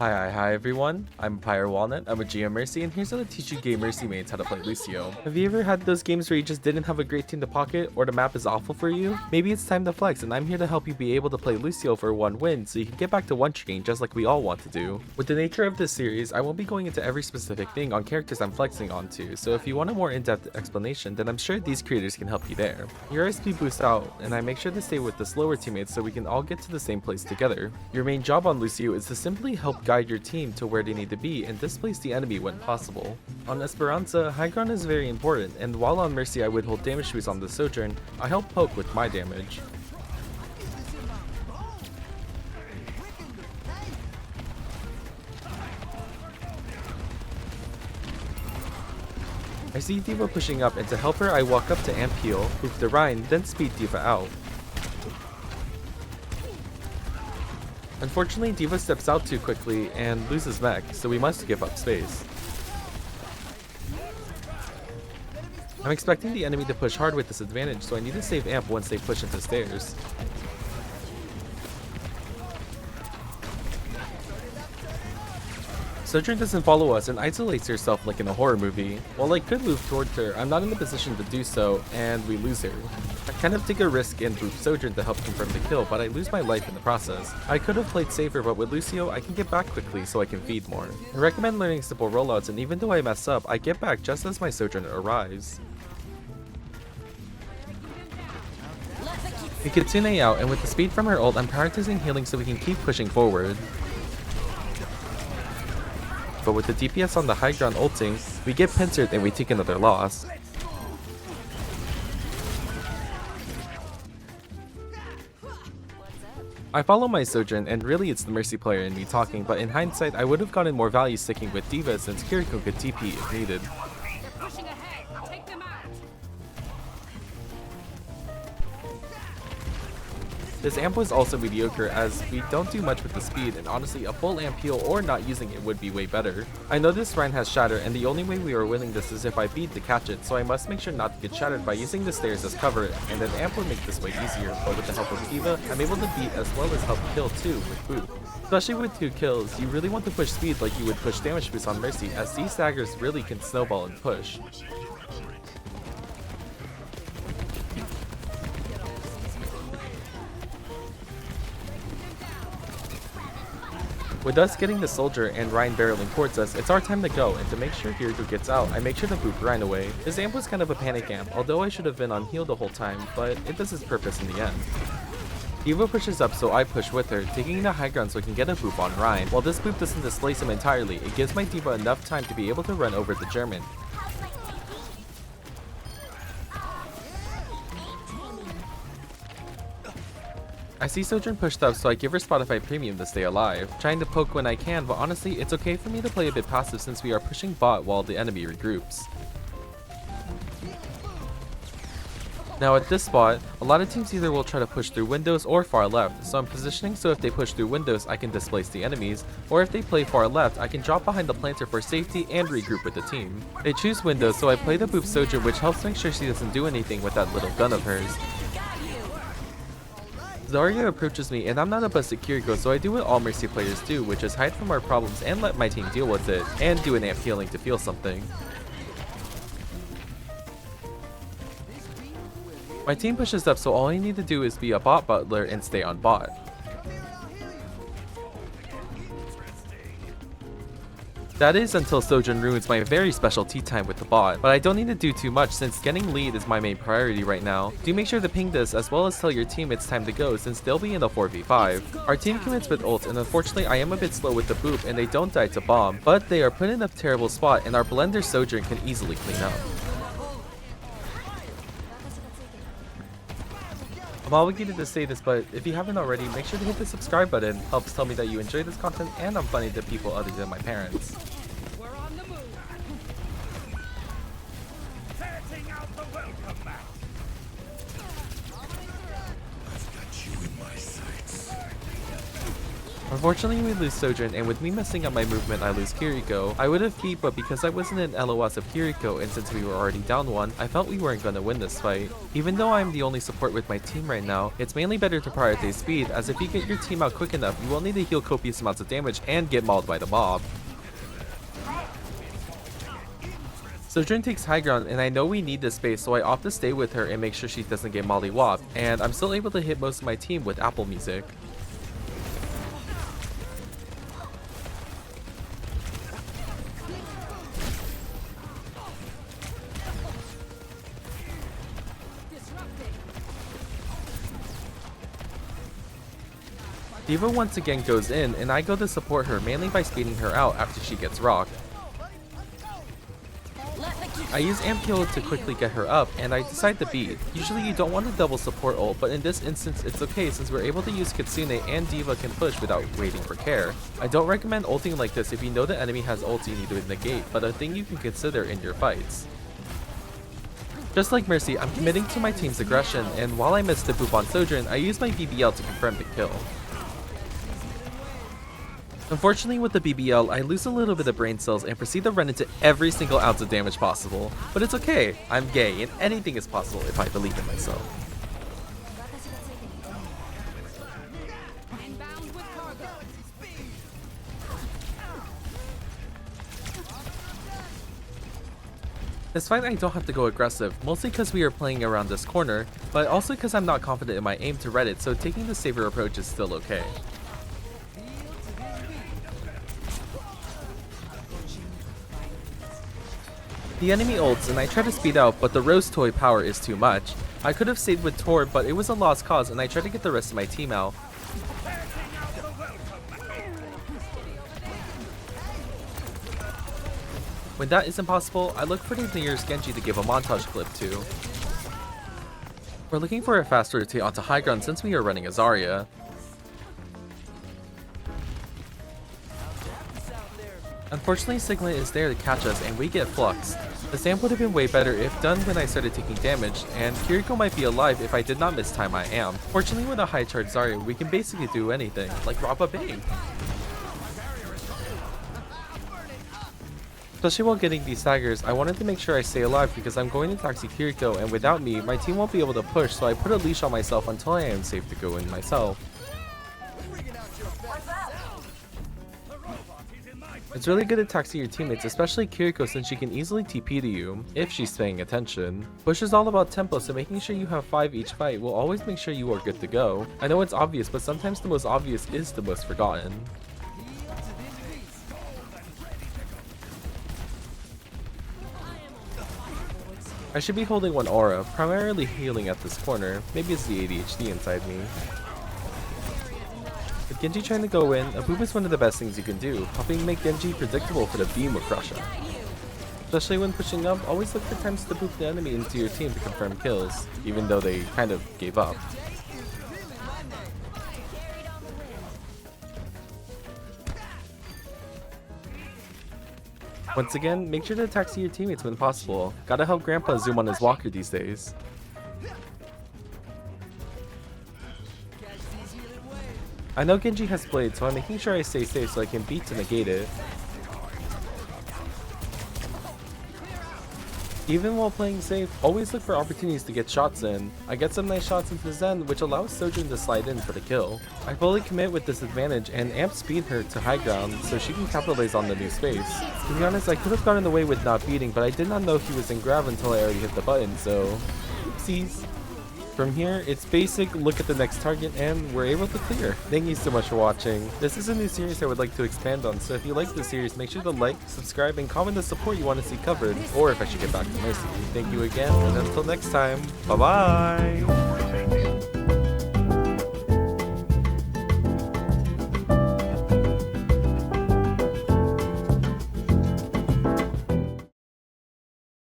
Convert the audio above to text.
Hi everyone, I'm PirateWalnut, I'm a GM Mercy, and here's how to teach you game Mercy mains how to play LUCIO. Have you ever had those games where you just didn't have a great team to pocket, or the map is awful for you? Maybe it's time to flex, and I'm here to help you be able to play LUCIO for one win, so you can get back to one-tricking just like we all want to do. With the nature of this series, I won't be going into every specific thing on characters I'm flexing onto, so if you want a more in-depth explanation, then I'm sure these creators can help you there. Your SP boosts out, and I make sure to stay with the slower teammates so we can all get to the same place together. Your main job on LUCIO is to simply help guide your team to where they need to be and displace the enemy when possible. On Esperanza, high ground is very important, and while on Mercy I would hold damage boost on the Sojourn, I help poke with my damage. I see D.Va pushing up, and to help her I walk up to amp heal, move the Rein, then speed D.Va out. Unfortunately, D.Va steps out too quickly and loses mech, so we must give up space. I'm expecting the enemy to push hard with this advantage, so I need to save amp once they push into stairs. Sojourn doesn't follow us and isolates herself like in a horror movie. While I could move towards her, I'm not in a position to do so, and we lose her. I kind of take a risk and boost Sojourn to help confirm the kill, but I lose my life in the process. I could have played safer, but with LUCIO, I can get back quickly so I can feed more. I recommend learning simple rollouts, and even though I mess up, I get back just as my Sojourn arrives. We Kitsune out, and with the speed from her ult, I'm prioritizing healing so we can keep pushing forward. But with the DPS on the high ground ulting, we get pincered and we take another loss. I follow my Sojourn, and really it's the Mercy player in me talking, but in hindsight I would have gotten more value sticking with D.Va since Kiriko could TP if needed. This amp was also mediocre as we don't do much with the speed, and honestly a full amp heal or not using it would be way better. I know this Rein has shatter, and the only way we are winning this is if I beat to catch it, so I must make sure not to get shattered by using the stairs as cover, and an amp would make this way easier, but with the help of D.Va, I'm able to beat as well as help kill too with boot. Especially with 2 kills, you really want to push speed like you would push damage boost on Mercy, as these staggers really can snowball and push. With us getting the soldier and Rein barreling towards us, it's our time to go, and to make sure Kiriko gets out, I make sure to boop Rein away. This amp was kind of a panic amp, although I should have been on heal the whole time, but it does its purpose in the end. D.Va pushes up, so I push with her, taking the high ground so I can get a boop on Rein. While this boop doesn't displace him entirely, it gives my D.Va enough time to be able to run over the German. I see Sojourn pushed up, so I give her Spotify Premium to stay alive, trying to poke when I can, but honestly, it's okay for me to play a bit passive since we are pushing bot while the enemy regroups. Now at this spot, a lot of teams either will try to push through windows or far left, so I'm positioning so if they push through windows I can displace the enemies, or if they play far left I can drop behind the planter for safety and regroup with the team. They choose windows, so I play the boop Sojourn, which helps make sure she doesn't do anything with that little gun of hers. Zarya approaches me, and I'm not a busted Kiriko, so I do what all Mercy players do, which is hide from our problems and let my team deal with it, and do an amp healing to feel something. My team pushes up, so all I need to do is be a bot butler and stay on bot. That is until Sojourn ruins my very special tea time with the bot, but I don't need to do too much since getting lead is my main priority right now. Do make sure to ping this as well as tell your team it's time to go since they'll be in a 4v5. Our team commits with ult, and unfortunately I am a bit slow with the boop and they don't die to bomb, but they are put in a terrible spot and our blender Sojourn can easily clean up. I'm obligated to say this, but if you haven't already, make sure to hit the subscribe button. Helps tell me that you enjoy this content and I'm funny to people other than my parents. We're on the move. Setting out the welcome mat. I've got you in my sights. Unfortunately, we lose Sojourn, and with me messing up my movement, I lose Kiriko. I would have beat, but because I wasn't in LOS of Kiriko, and since we were already down one, I felt we weren't gonna win this fight. Even though I'm the only support with my team right now, it's mainly better to prioritize speed, as if you get your team out quick enough, you will need to heal copious amounts of damage and get mauled by the mob. Sojourn takes high ground, and I know we need this space, so I opt to stay with her and make sure she doesn't get mollywopped, and I'm still able to hit most of my team with Apple music. D.Va once again goes in, and I go to support her mainly by speeding her out after she gets rocked. I use amp kill to quickly get her up, and I decide to beat. Usually you don't want to double support ult, but in this instance it's okay since we're able to use Kitsune and D.Va can push without waiting for care. I don't recommend ulting like this if you know the enemy has ults you need to negate, but a thing you can consider in your fights. Just like Mercy, I'm committing to my team's aggression, and while I missed the boop on Sojourn, I use my BBL to confirm the kill. Unfortunately, with the BBL, I lose a little bit of brain cells and proceed to run into every single ounce of damage possible. But it's okay, I'm gay, and anything is possible if I believe in myself. This fight I don't have to go aggressive, mostly because we are playing around this corner, but also because I'm not confident in my aim to read it, so taking the saver approach is still okay. The enemy ults and I try to speed out, but the Rose Toy power is too much. I could have stayed with Tor, but it was a lost cause and I tried to get the rest of my team out. When that isn't possible, I look for the nearest Genji to give a montage clip to. We're looking for a fast rotate onto high ground since we are running a Zarya. Unfortunately, Sigma is there to catch us and we get fluxed. The stamp would have been way better if done when I started taking damage, and Kiriko might be alive if I did not mistime my amp. Fortunately, with a high charge Zarya, we can basically do anything, like rob a bank. Especially while getting these staggers, I wanted to make sure I stay alive because I'm going to taxi Kiriko, and without me, my team won't be able to push, so I put a leash on myself until I am safe to go in myself. It's really good to taxi your teammates, especially Kiriko since she can easily TP to you, if she's paying attention. Push is all about tempo, so making sure you have 5 each fight will always make sure you are good to go. I know it's obvious, but sometimes the most obvious is the most forgotten. I should be holding one aura, primarily healing at this corner. Maybe it's the ADHD inside me. With Genji trying to go in, a boop is one of the best things you can do, helping make Genji predictable for the beam of Crusher. Especially when pushing up, always look for times to boop the enemy into your team to confirm kills, even though they kind of gave up. Once again, make sure to taxi your teammates when possible. Gotta help Grandpa zoom on his walker these days. I know Genji has Blade, so I'm making sure I stay safe so I can beat to negate it. Even while playing safe, always look for opportunities to get shots in. I get some nice shots into Zen, which allows Sojourn to slide in for the kill. I fully commit with this advantage and amp speed her to high ground so she can capitalize on the new space. To be honest, I could have gotten away with not beating, but I did not know he was in grab until I already hit the button, so oopsies. From here, it's basic look at the next target and we're able to clear. Thank you so much for watching. This is a new series I would like to expand on, so if you like this series, make sure to like, subscribe, and comment the support you want to see covered, or if I should get back to Mercy. Thank you again, and until next time, bye bye!